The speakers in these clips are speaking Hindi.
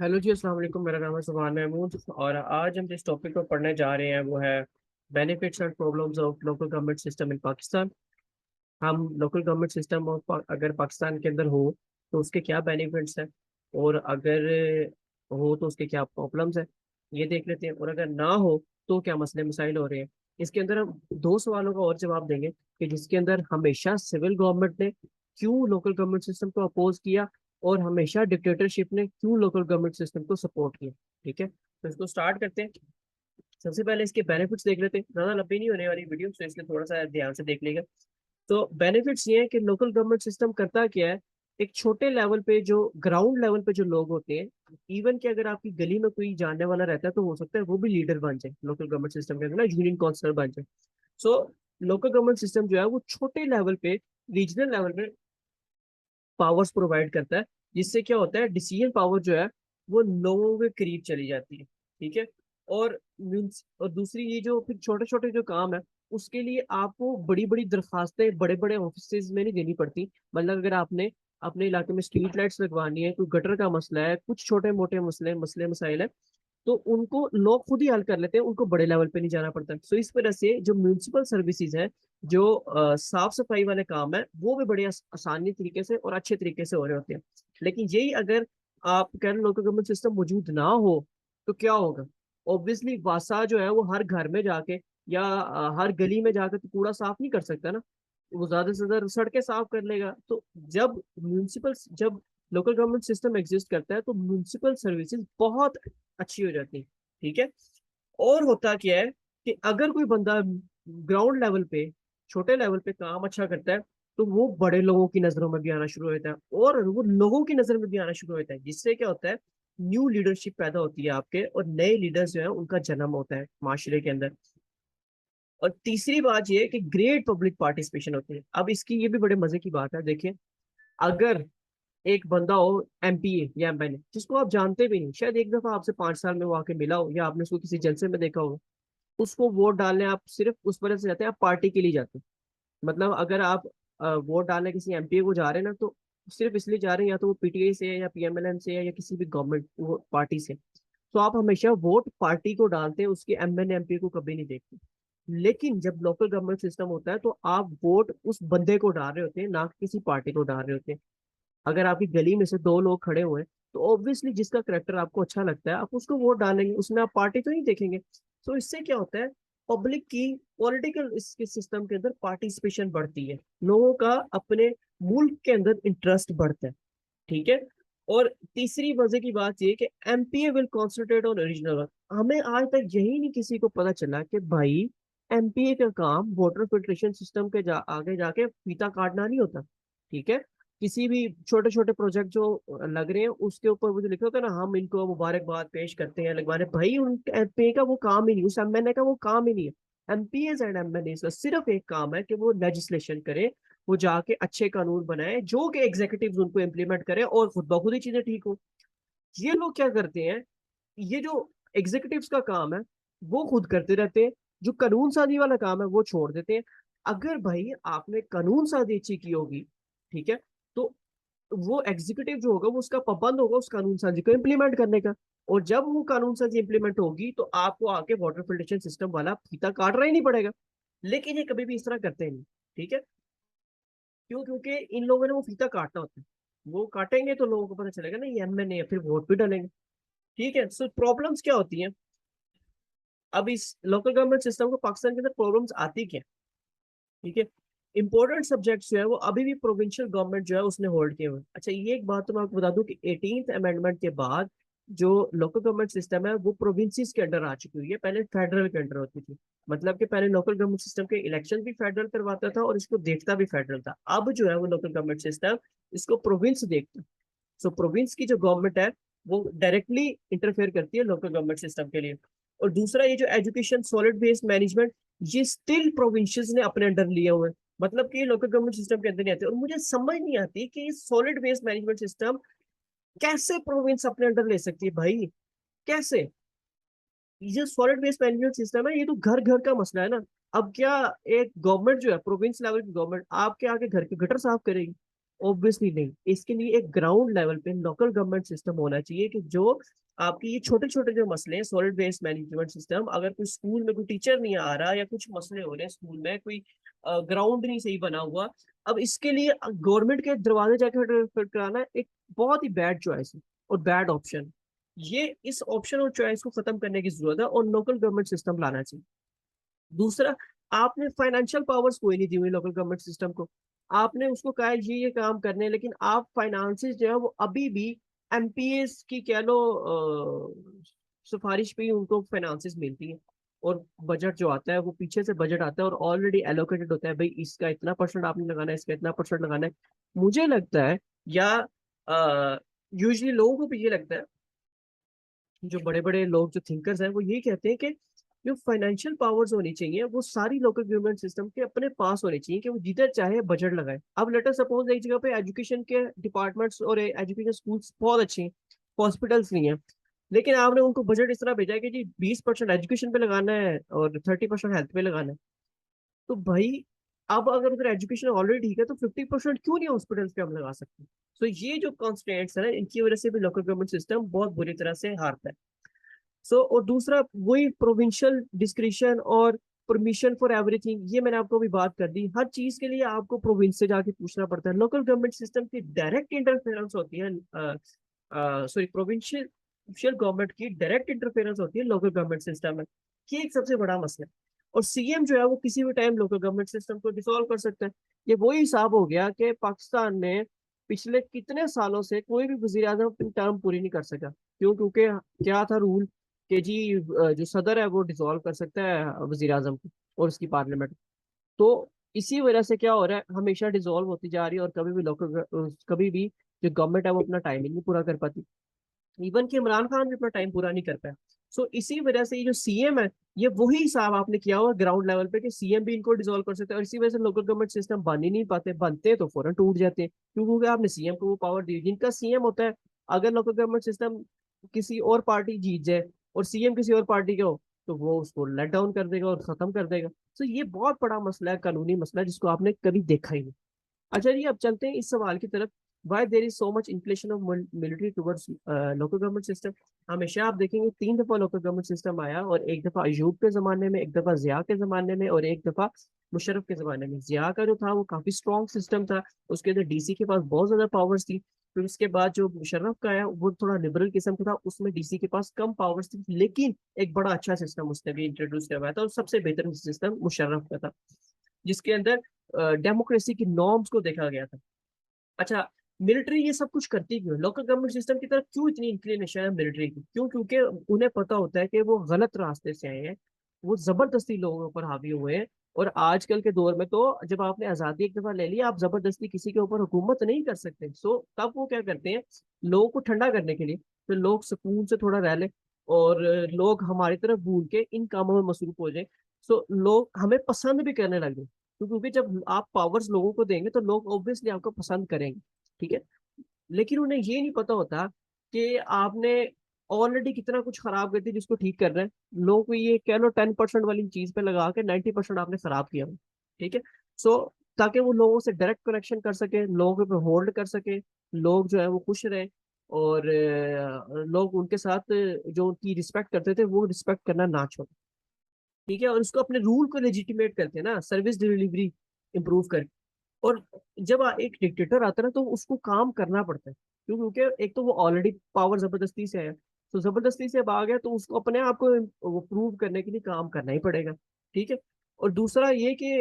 हेलो जी, अस्सलाम वालेकुम। मेरा नाम है सुभान महमूद और आज हम जिस टॉपिक को पढ़ने जा रहे हैं वो है benefits and problems of local government system in Pakistan. हम लोकल गवर्नमेंट सिस्टम अगर पाकिस्तान के अंदर हो तो उसके क्या बेनिफिट्स हैं, और अगर हो तो उसके क्या प्रॉब्लम्स हैं, ये देख लेते हैं। और अगर ना हो तो क्या मसले मसाइल हो रहे हैं। इसके अंदर हम दो सवालों का और जवाब देंगे कि जिसके अंदर हमेशा सिविल गवर्नमेंट ने क्यों लोकल गवर्नमेंट सिस्टम को अपोज किया, और हमेशा डिक्टेटरशिप ने क्यों लोकल गवर्नमेंट सिस्टम को सपोर्ट किया। ठीक है, तो इसको स्टार्ट करते हैं। सबसे पहले इसके बेनिफिट्स देख लेते हैं। ज्यादा लंबी नहीं होने वाली वीडियो, तो इसलिए थोड़ा सा ध्यान से देख लेगा। तो बेनिफिट्स ये है कि लोकल गवर्नमेंट सिस्टम करता क्या है। एक छोटे लेवल पे, जो ग्राउंड लेवल पे जो लोग होते हैं, इवन कि अगर आपकी गली में कोई जानने वाला रहता है तो हो सकता है वो भी लीडर बन जाए लोकल गवर्नमेंट सिस्टम के अंदर ना, यूनियन काउंसिलर बन जाए। सो लोकल गवर्नमेंट सिस्टम जो है वो छोटे लेवल पे, रीजनल लेवल पे पावर्स प्रोवाइड करता है, जिससे क्या होता है, डिसीजन पावर जो है वो लोगों के करीब चली जाती है। ठीक है। और और दूसरी ये जो फिर छोटे छोटे जो काम है, उसके लिए आपको बड़ी बड़ी दरखास्तें बड़े बड़े ऑफिस में नहीं देनी पड़ती। मतलब अगर आपने अपने इलाके में स्ट्रीट लाइट्स लगवानी है, कोई गटर का मसला है, कुछ छोटे मोटे मसले मसले मसाइल है, तो उनको लोग खुद ही हल कर लेते हैं, उनको बड़े लेवल पे नहीं जाना पड़ता। सो इस वजह से जो म्यूनिसिपल सर्विसेज है, जो साफ सफाई वाले काम है, वो भी बड़े आसानी तरीके से और अच्छे तरीके से हो रहे होते हैं। लेकिन यही अगर आप कह रहे लोकल गवर्नमेंट सिस्टम मौजूद ना हो तो क्या होगा। ऑब्वियसली वासा जो है वो हर घर में जाके या हर गली में जाकर तो कूड़ा साफ नहीं कर सकता ना। वो ज्यादा से ज्यादा सड़कें साफ कर लेगा। तो जब लोकल गवर्नमेंट सिस्टम एग्जिस्ट करता है तो म्यूनिसिपल सर्विसेज बहुत अच्छी हो जाती है। ठीक है। और होता क्या है कि अगर कोई बंदा ग्राउंड लेवल पे, छोटे लेवल पे काम अच्छा करता है, तो वो बड़े लोगों की नजरों में भी आना शुरू हो जाता है, और वो लोगों की नजर में भी आना शुरू हो जाता है, जिससे क्या होता है, न्यू लीडरशिप पैदा होती है आपके, और नए लीडर्स जो है उनका जन्म होता है माशरे के अंदर। और तीसरी बात ये है कि ग्रेट पब्लिक पार्टिसिपेशन होती है। अब इसकी ये भी बड़े मजे की बात है, देखिए। अगर एक बंदा हो एमपीए या एमएलए, जिसको आप जानते भी नहीं, शायद एक दफा आपसे 5 साल में वो आके मिला हो, या आपने उसको किसी जलसे में देखा हो, उसको वोट डालने आप सिर्फ उस वजह से जाते हैं, आप पार्टी के लिए जाते हैं। मतलब अगर आप वोट डालने किसी एमपीए को जा रहे हैं ना, तो सिर्फ इसलिए जा रहे हैं, या तो वो पीटीआई से है या पीएमएलएन से है या किसी भी गवर्नमेंट वो पार्टी से। तो आप हमेशा वोट पार्टी को डालते हैं, उसके एमएलए एमपी को कभी नहीं देखते। लेकिन जब लोकल गवर्नमेंट सिस्टम होता है तो आप वोट उस बंदे को डाल रहे होते हैं, ना कि किसी पार्टी को डाल रहे होते हैं। अगर आपकी गली में से दो लोग खड़े हुए हैं, तो ऑब्वियसली जिसका करेक्टर आपको अच्छा लगता है आप उसको वोट डालेंगे, उसमें आप पार्टी तो नहीं देखेंगे। तो इससे क्या होता है, पब्लिक की पॉलिटिकल इसके सिस्टम के अंदर पार्टिसिपेशन बढ़ती है, लोगों का अपने मुल्क के अंदर इंटरेस्ट बढ़ता है। ठीक है। और तीसरी मजे की बात ये कि MPa will concentrate on original work. हमें आज तक यही नहीं किसी को पता चला कि भाई एमपीए का काम वाटर फिल्ट्रेशन सिस्टम के आगे जाके फीता काटना नहीं होता। ठीक है। किसी भी छोटे छोटे प्रोजेक्ट जो लग रहे हैं उसके ऊपर वो जो लिखा होता है ना, हम इनको मुबारकबाद पेश करते हैं लगवाने, भाई उन एमपीए का वो काम ही नहीं, उस एमएनए का वो काम ही नहीं है। एमपीएस एंड एमएनए का सिर्फ एक काम है कि वो लेजिस्लेशन करे, वो जाके अच्छे कानून बनाए जो कि एग्जीक्यूटिव उनको इम्प्लीमेंट करे, और खुद ब खुद ही चीजें ठीक हो। ये लोग क्या करते हैं, ये जो एग्जीक्यूटिव्स का काम है वो खुद करते रहते हैं, जो कानून साजी वाला काम है वो छोड़ देते हैं। अगर भाई आपने कानून साजी अच्छी की होगी, ठीक है, तो वो एग्जीक्यूटिव जो होगा वो उसका पाबंद होगा उस कानून साजी को इम्प्लीमेंट करने का। और जब वो कानून साजी इम्प्लीमेंट होगी तो आपको आके वाटर फिल्ट्रेशन सिस्टम वाला फीता काटना ही नहीं पड़ेगा। लेकिन ये कभी भी इस तरह करते नहीं। ठीक है। क्यों? क्योंकि इन लोगों ने वो फीता काटना होता है। वो काटेंगे तो लोगों को पता चलेगा ना ये एमएनए है, फिर वोट भी डालेंगे। ठीक है। सो प्रॉब्लम्स क्या होती हैं अब इस लोकल गवर्नमेंट सिस्टम को, पाकिस्तान के अंदर प्रॉब्लम्स आती क्या? ठीक है। इंपॉर्टेंट सब्जेक्ट्स जो है वो अभी भी प्रोविंशियल गवर्नमेंट जो है उसने होल्ड किए हुए हैं। अच्छा, ये एक बात तो मैं आपको बता दूं कि 18th अमेंडमेंट के बाद जो लोकल गवर्नमेंट सिस्टम है वो प्रोविंसेस के अंडर आ चुकी हुई है, पहले फेडरल के अंडर होती थी। मतलब कि पहले लोकल गवर्नमेंट सिस्टम के इलेक्शन भी फेडरल करवाता था और इसको देखता भी फेडरल था। अब जो है वो लोकल गवर्नमेंट सिस्टम इसको प्रोविंस देखता है। सो प्रोविंस की जो गवर्नमेंट है वो डायरेक्टली इंटरफेयर करती है लोकल गवर्नमेंट सिस्टम के लिए। और दूसरा, ये जो एजुकेशन सॉलिड वेस्ट मैनेजमेंट, ये स्टिल प्रोविंशियस ने अपने अंडर लिए हुए हैं। मतलब कि ये लोकल गवर्नमेंट सिस्टम के अंदर नहीं आते। और मुझे समझ नहीं आती कि ये सॉलिड वेस्ट मैनेजमेंट सिस्टम कैसे प्रोविंस अपने अंडर ले सकती है भाई, कैसे? ये सॉलिड वेस्ट मैनेजमेंट सिस्टम है, ये तो घर घर का मसला है ना। अब क्या एक गवर्नमेंट जो है, प्रोविंस लेवल की गवर्नमेंट आपके आगे घर के गटर साफ करेगी? ऑब्वियसली नहीं। इसके लिए एक ग्राउंड लेवल पे लोकल गवर्नमेंट सिस्टम होना चाहिए कि जो आपकी ये छोटे छोटे जो मसले हैं, सॉलिड वेस्ट मैनेजमेंट सिस्टम, अगर कोई स्कूल में कोई टीचर नहीं आ रहा या कुछ मसले हो रहे हैं स्कूल में, कोई ग्राउंड नहीं सही बना हुआ, अब इसके लिए गवर्नमेंट के दरवाजे जाकर फिट कराना एक बहुत ही बैड चॉइस है और बैड ऑप्शन। ये इस ऑप्शन और चॉइस को खत्म करने की जरूरत है और लोकल गवर्नमेंट सिस्टम लाना चाहिए। दूसरा, आपने फाइनेंशियल पावर्स कोई नहीं दी हुई लोकल गवर्नमेंट सिस्टम को। आपने उसको कहा है ये काम करने हैं, लेकिन आप फाइनेंसेस जो है वो अभी भी एमपीएस की कह लो सिफारिश पे ही उनको फाइनेंसेस मिलती है। और बजट जो आता है वो पीछे से बजट आता है और ऑलरेडी एलोकेटेड होता है, भाई इसका इतना परसेंट आपने लगाना है, इसका इतना परसेंट लगाना है। मुझे लगता है, या यूजली लोगों को भी ये लगता है, जो बड़े बड़े लोग जो थिंकर्स हैं वो यही कहते हैं कि जो फाइनेंशियल पावर्स होनी चाहिए वो सारी लोकल गवर्नमेंट सिस्टम के अपने पास होनी चाहिए कि वो जिधर चाहे बजट लगाए। अब लेट अस सपोज एक जगह पे एजुकेशन के डिपार्टमेंट्स और एजुकेशन स्कूल्स बहुत अच्छे हैं, हॉस्पिटल्स नहीं है, लेकिन आपने उनको बजट इस तरह भेजा है कि जी 20% एजुकेशन पे लगाना है और 30% हेल्थ पे लगाना है। तो भाई, अब अगर उधर एजुकेशन ऑलरेडी ठीक है तो 50% क्यों नहीं हॉस्पिटल्स पे हम लगा सकते? तो ये जो कॉन्स्टेंट्स है ना, इनकी वजह से भी लोकल गवर्नमेंट सिस्टम बहुत बुरी तरह से हारता है। और दूसरा वही प्रोविंशियल डिस्क्रिशन और परमिशन फॉर एवरीथिंग, ये मैंने आपको भी बात कर दी। हर चीज के लिए आपको प्रोविंस से जाके पूछना पड़ता है। लोकल गवर्नमेंट सिस्टम की डायरेक्ट इंटरफेरेंस होती है, सॉरी, प्रोविंशियल गवर्नमेंट की डायरेक्ट इंटरफेरेंस होती है लोकल गवर्नमेंट सिस्टम में। ये एक सबसे बड़ा मसला है। और सीएम जो है वो किसी भी टाइम लोकल गवर्नमेंट सिस्टम को डिसॉल्व कर सकता है। ये वही हिसाब हो गया कि पाकिस्तान में पिछले कितने सालों से कोई भी वजीर आजम अपनी टर्म पूरी नहीं कर सका। क्यों? क्योंकि क्या था रूल कि जी जो सदर है वो डिसॉल्व कर सकता है वजीर आजम को और उसकी पार्लियामेंट। तो इसी वजह से क्या हो रहा है, हमेशा डिसॉल्व होती जा रही है और कभी भी जो गवर्नमेंट है वो अपना टाइमिंग नहीं पूरा कर पाती। इवन कि इमरान खान भी अपना टाइम पूरा नहीं कर पाया। इसी वजह से ये जो सीएम है, ये वही हिसाब आपने किया हुआ ग्राउंड लेवल पे कि सीएम भी इनको डिसॉल्व कर सकते हैं। और इसी वजह से लोकल गवर्नमेंट सिस्टम बन ही नहीं पाते, बनते तो फौरन टूट जाते हैं। क्यों? क्योंकि आपने सीएम को वो पावर दी। जिनका सीएम होता है, अगर लोकल गवर्नमेंट सिस्टम किसी और पार्टी जीत जाए और सीएम किसी और पार्टी का हो, तो वो उसको लेट डाउन कर देगा और खत्म कर देगा। ये बहुत बड़ा मसला है, कानूनी मसला है, जिसको आपने कभी देखा ही नहीं। अच्छा जी, अब चलते हैं इस सवाल की तरफ, why there is so much inflation of military towards local government system. हमेशा आप देखेंगे 3 दफा लोकल गवर्नमेंट सिस्टम आया, और एक दफा अयूब के जमाने में, एक दफा जिया के जमाने में, और एक दफा मुशर्रफ के जमाने में। जिया का जो था वो काफी स्ट्रॉन्ग सिस्टम था, उसके अंदर डीसी के पास बहुत ज्यादा पावर्स थी। फिर उसके बाद जो मुशर्रफ का आया वो थोड़ा लिबरल किस्म का था, उसमें डीसी के पास कम पावर्स थी, लेकिन एक बड़ा अच्छा सिस्टम उसने भी इंट्रोड्यूस करवाया था, और सबसे बेहतर सिस्टम मुशर्रफ का था, जिसके अंदर डेमोक्रेसी की नॉर्म्स को देखा गया था। अच्छा, मिलिट्री ये सब कुछ करती क्यों? लोकल गवर्नमेंट सिस्टम की तरफ क्यों इतनी इंक्लिनेशन है मिलिट्री की? क्यों? क्योंकि उन्हें पता होता है कि वो गलत रास्ते से आए हैं, वो जबरदस्ती लोगों पर हावी हुए हैं। और आजकल के दौर में तो जब आपने आजादी एक दफा ले ली, आप जबरदस्ती किसी के ऊपर हुकूमत नहीं कर सकते। तब वो क्या करते हैं, लोगों को ठंडा करने के लिए, तो लोग सुकून से थोड़ा रह ले और लोग हमारी तरफ भूल के इन कामों में मसरूफ हो जाए। लोग हमें पसंद भी करने लगे, क्योंकि जब आप पावर्स लोगों को देंगे तो लोग ऑब्वियसली आपको पसंद करेंगे। ठीक है। लेकिन उन्हें ये नहीं पता होता कि आपने ऑलरेडी कितना कुछ खराब कर दिया जिसको ठीक कर रहे हैं। लोग को ये कह लो 10% वाली चीज पे लगा के 90% आपने खराब किया हुआ। ठीक है। सो ताकि वो लोगों से डायरेक्ट कनेक्शन कर सके, लोगों पे होल्ड कर सके, लोग जो है वो खुश रहे, और लोग उनके साथ जो उनकी रिस्पेक्ट करते थे वो रिस्पेक्ट करना ना छोड़े। ठीक है। और उसको अपने रूल को लेजिटिमेट करते हैं ना, सर्विस डिलीवरी इंप्रूव करके। और जब एक डिक्टेटर आता है ना, तो उसको काम करना पड़ता है। क्यों? क्योंकि एक तो वो ऑलरेडी पावर जबरदस्ती से है, तो जबरदस्ती से अब आ गया, तो उसको अपने आप को वो प्रूव करने के लिए काम करना ही पड़ेगा। ठीक है। और दूसरा ये कि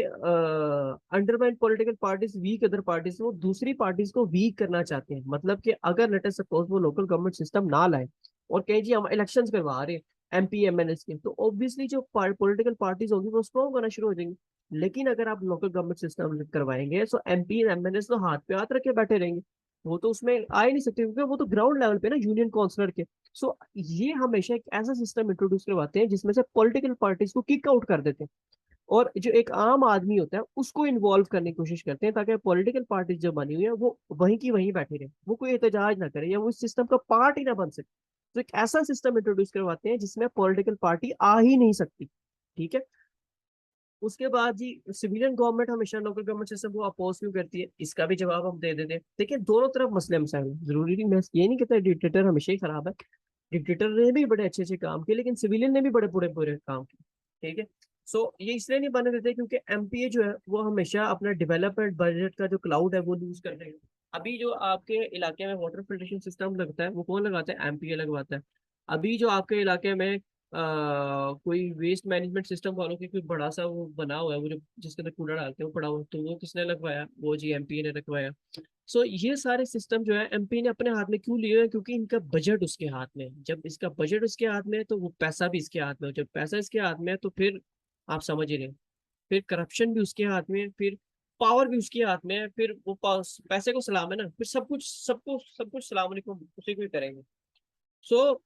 undermine political parties weak other parties, वो दूसरी पार्टीज को वीक करना चाहते हैं। मतलब कि अगर लेट अस सपोज वो लोकल गवर्नमेंट सिस्टम ना लाए और कहे जी हम इलेक्शन करवा रहे हैं एमपी एमएलए के, तो ऑब्वियसली जो पॉलिटिकल पार्टीज होगी वो स्ट्रॉन्ग होना शुरू हो जाएंगी। लेकिन अगर आप लोकल गवर्नमेंट सिस्टम करवाएंगे तो एमपी एमएलए तो हाथ पे हाथ रखे बैठे रहेंगे, वो तो उसमें आ ही नहीं सकते, क्योंकि वो तो ग्राउंड लेवल पे ना, यूनियन काउंसलर के। ये हमेशा एक ऐसा सिस्टम इंट्रोड्यूस करवाते हैं जिसमें से पॉलिटिकल पार्टीज को किक आउट कर देते हैं, और जो एक आम आदमी होता है उसको इन्वॉल्व करने की कोशिश करते हैं, ताकि पॉलिटिकल पार्टीज जो बनी हुई है वो वहीं की वहीं बैठी रहे, वो कोई एहतजाज ना करे या वो इस सिस्टम का पार्ट ही ना बन सके। तो एक ऐसा सिस्टम इंट्रोड्यूस करवाते हैं जिसमें पॉलिटिकल पार्टी आ ही नहीं सकती। ठीक है। उसके बाद जी सिविलियन गवर्नमेंट हमेशा लोकल गवर्नमेंट सिस्टम को अपोज क्यों करती है, इसका भी जवाब हम दे देते हैं। देखिए दोनों तरफ मसले मसाइल हैं। जरूरी नहीं, मैं ये नहीं कहता डिक्टेटर हमेशा ही खराब है, डिक्टेटर ने भी बड़े अच्छे अच्छे काम किए, लेकिन सिविलियन ने भी बड़े बुरे बुरे काम किए। ठीक है। सो ये इसलिए नहीं बनने देते क्योंकि एमपीए जो है वो हमेशा अपना डेवलपमेंट बजट का जो क्लाउड है वो लूज कर देगा। अभी जो आपके इलाके में वाटर फिल्ट्रेशन सिस्टम लगता है वो कौन लगाता है, एमपीए लगवाता है। अभी जो आपके इलाके में कोई वेस्ट मैनेजमेंट सिस्टम वालों की कोई बड़ा सा वो बना हुआ है, वो जो जिसके अंदर कूड़ा डालते हैं वो पड़ा हुआ है, तो वो किसने लगवाया, वो जी एमपीए ने लगवाया। सो ये सारे सिस्टम जो है एमपी ने अपने हाथ में क्यों लिए हैं, क्योंकि इनका बजट उसके हाथ में है। जब इसका बजट उसके हाथ में है तो वो पैसा भी इसके हाथ में है, जब पैसा इसके हाथ में है तो फिर आप समझ ही रहे हैं, फिर करप्शन भी उसके हाथ में है, फिर पावर भी उसके हाथ में है, फिर वो पैसे को सलाम है ना, फिर सब कुछ सलाम अलैकुम उसी को ही करेंगे। सो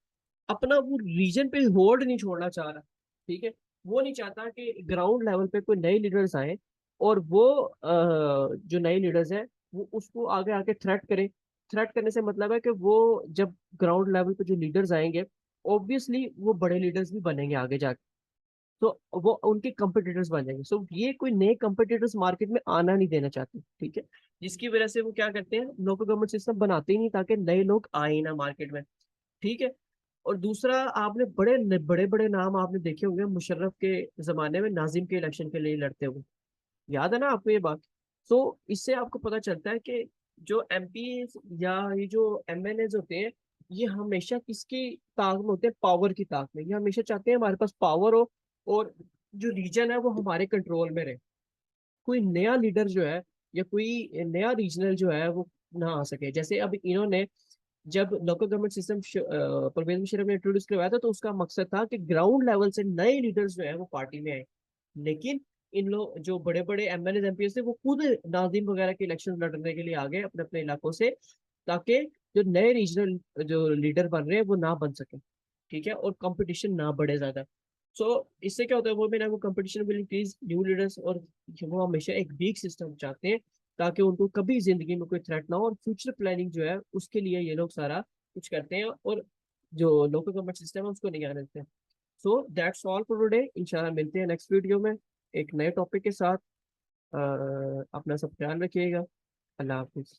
अपना वो रीजन पे होल्ड नहीं छोड़ना चाह रहा। ठीक है। वो नहीं चाहता कि ग्राउंड लेवल पे कोई नए लीडर्स आए और वो जो नए लीडर्स हैं वो उसको आगे आके थ्रेट करें। थ्रेट करने से मतलब है कि वो जब ग्राउंड लेवल पे जो लीडर्स आएंगे ऑब्वियसली वो बड़े लीडर्स भी बनेंगे आगे जाके, तो वो उनके कंपिटिटर्स बन जाएंगे। सो ये कोई नए कंपिटिटर्स मार्केट में आना नहीं देना चाहते। ठीक है। जिसकी वजह से वो क्या करते हैं, लोकल गवर्नमेंट सिस्टम बनाते ही नहीं ताकि नए लोग आए ही ना मार्केट में। ठीक है। और दूसरा, आपने बड़े बड़े बड़े नाम आपने देखे होंगे मुशर्रफ के जमाने में नाजिम के इलेक्शन के लिए लड़ते हुए, याद है ना आपको ये बात। तो इससे आपको पता चलता है कि जो एमपी या ये जो एमएनए होते हैं ये हमेशा किसकी ताक में होते हैं, पावर की ताक में। ये हमेशा चाहते हैं हमारे पास पावर हो और जो रीजन है वो हमारे कंट्रोल में रहे। कोई नया लीडर जो है या कोई नया रीजनल जो है वो ना आ सके। जैसे अब इन्होंने जब local government system Pervez Musharraf ने इंट्रोड्यूस करवाया था तो उसका मकसद था कि ग्राउंड लेवल से नए लीडर्स जो है वो पार्टी में आए। लेकिन इन लोग जो बड़े बड़े एमएलए एमपी थे वो खुद नाजिम वगैरह के इलेक्शन लड़ने के लिए आ गए अपने अपने इलाकों से, ताकि जो नए रीजनल जो लीडर बन रहे हैं वो ना बन सके। ठीक है। और कंपटीशन ना बढ़े ज्यादा। सो इससे क्या होता है, वो भी ना वो competition will increase new leaders, और वो हमेशा एक वीक सिस्टम चाहते हैं ताकि उनको कभी जिंदगी में कोई थ्रेट ना हो, और फ्यूचर प्लानिंग जो है उसके लिए ये लोग सारा कुछ करते हैं और जो लोकल गवर्नमेंट सिस्टम है उसको नहीं आने देते हैं। So that's all for today. इंशाल्लाह मिलते हैं नेक्स्ट वीडियो में एक नए टॉपिक के साथ। अपना सब ख्याल रखिएगा। अल्लाह हाफिज।